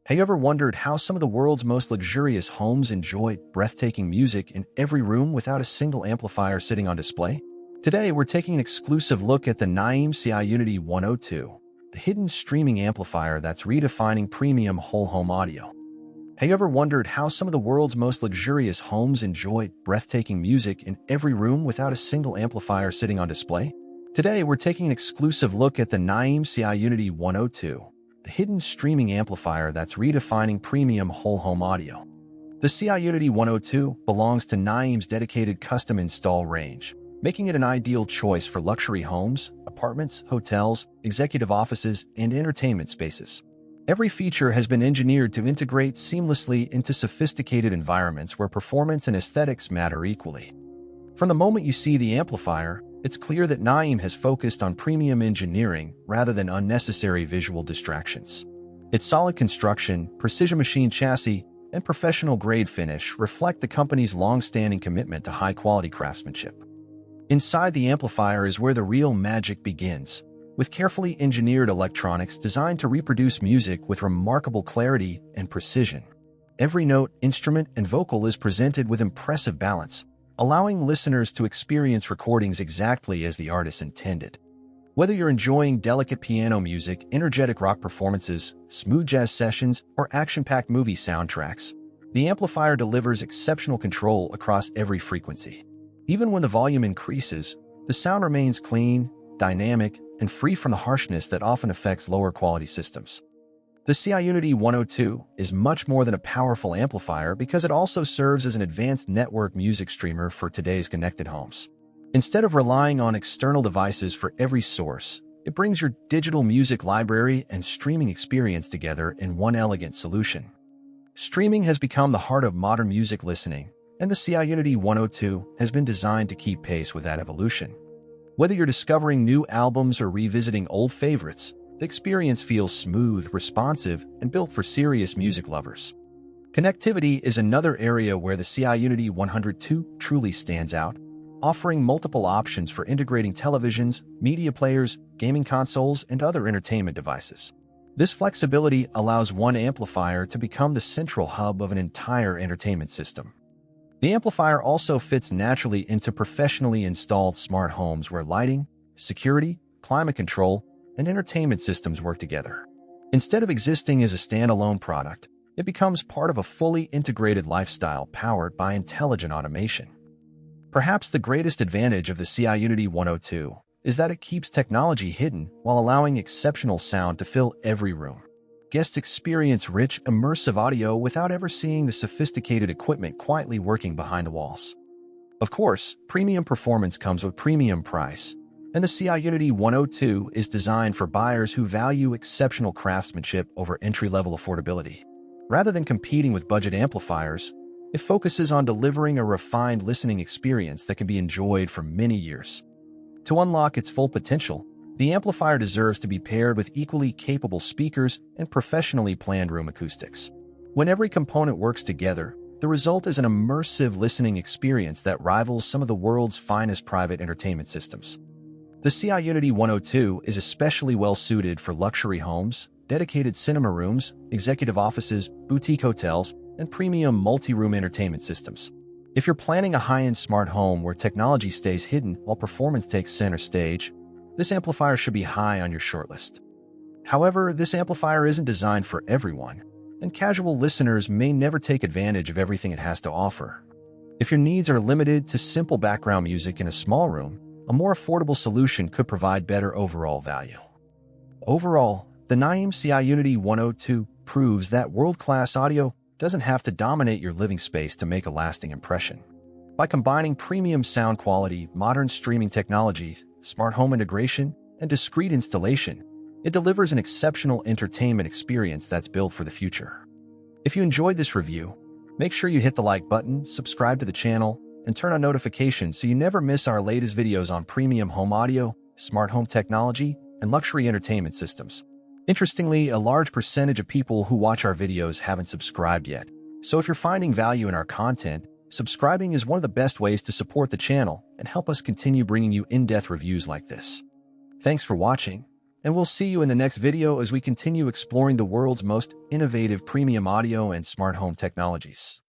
Have you ever wondered how some of the world's most luxurious homes enjoy breathtaking music in every room without a single amplifier sitting on display? Today, we're taking an exclusive look at the Naim CI-Uniti 102, the hidden streaming amplifier that's redefining premium whole home audio. Have you ever wondered how some of the world's most luxurious homes enjoy breathtaking music in every room without a single amplifier sitting on display? Today, we're taking an exclusive look at the Naim CI-Uniti 102, the hidden streaming amplifier that's redefining premium whole home audio. The CI-Uniti 102 belongs to Naim's dedicated custom install range, making it an ideal choice for luxury homes, apartments, hotels, executive offices, and entertainment spaces. Every feature has been engineered to integrate seamlessly into sophisticated environments where performance and aesthetics matter equally. From the moment you see the amplifier, it's clear that Naim has focused on premium engineering rather than unnecessary visual distractions. Its solid construction, precision machine chassis, and professional-grade finish reflect the company's long-standing commitment to high-quality craftsmanship. Inside the amplifier is where the real magic begins, with carefully engineered electronics designed to reproduce music with remarkable clarity and precision. Every note, instrument, and vocal is presented with impressive balance, allowing listeners to experience recordings exactly as the artist intended. Whether you're enjoying delicate piano music, energetic rock performances, smooth jazz sessions, or action-packed movie soundtracks, the amplifier delivers exceptional control across every frequency. Even when the volume increases, the sound remains clean, dynamic, and free from the harshness that often affects lower-quality systems. The CI-Uniti 102 is much more than a powerful amplifier because it also serves as an advanced network music streamer for today's connected homes. Instead of relying on external devices for every source, it brings your digital music library and streaming experience together in one elegant solution. Streaming has become the heart of modern music listening, and the CI-Uniti 102 has been designed to keep pace with that evolution. Whether you're discovering new albums or revisiting old favorites, the experience feels smooth, responsive, and built for serious music lovers. Connectivity is another area where the CI-Uniti 102 truly stands out, offering multiple options for integrating televisions, media players, gaming consoles, and other entertainment devices. This flexibility allows one amplifier to become the central hub of an entire entertainment system. The amplifier also fits naturally into professionally installed smart homes where lighting, security, climate control, and entertainment systems work together. Instead of existing as a standalone product, it becomes part of a fully integrated lifestyle powered by intelligent automation. Perhaps the greatest advantage of the CI-Uniti 102 is that it keeps technology hidden while allowing exceptional sound to fill every room. Guests experience rich, immersive audio without ever seeing the sophisticated equipment quietly working behind the walls. Of course, premium performance comes with premium price, and the CI-Uniti 102 is designed for buyers who value exceptional craftsmanship over entry-level affordability. Rather than competing with budget amplifiers, it focuses on delivering a refined listening experience that can be enjoyed for many years. To unlock its full potential, the amplifier deserves to be paired with equally capable speakers and professionally planned room acoustics. When every component works together, the result is an immersive listening experience that rivals some of the world's finest private entertainment systems. The CI-Uniti 102 is especially well-suited for luxury homes, dedicated cinema rooms, executive offices, boutique hotels, and premium multi-room entertainment systems. If you're planning a high-end smart home where technology stays hidden while performance takes center stage, this amplifier should be high on your shortlist. However, this amplifier isn't designed for everyone, and casual listeners may never take advantage of everything it has to offer. If your needs are limited to simple background music in a small room, a more affordable solution could provide better overall value. Overall, the Naim CI-Uniti 102 proves that world-class audio doesn't have to dominate your living space to make a lasting impression. By combining premium sound quality, modern streaming technology, smart home integration, and discreet installation, it delivers an exceptional entertainment experience that's built for the future. If you enjoyed this review, make sure you hit the like button, subscribe to the channel, and turn on notifications so you never miss our latest videos on premium home audio, smart home technology, and luxury entertainment systems. Interestingly, a large percentage of people who watch our videos haven't subscribed yet. So if you're finding value in our content, subscribing is one of the best ways to support the channel and help us continue bringing you in-depth reviews like this. Thanks for watching, And we'll see you in the next video as we continue exploring the world's most innovative premium audio and smart home technologies.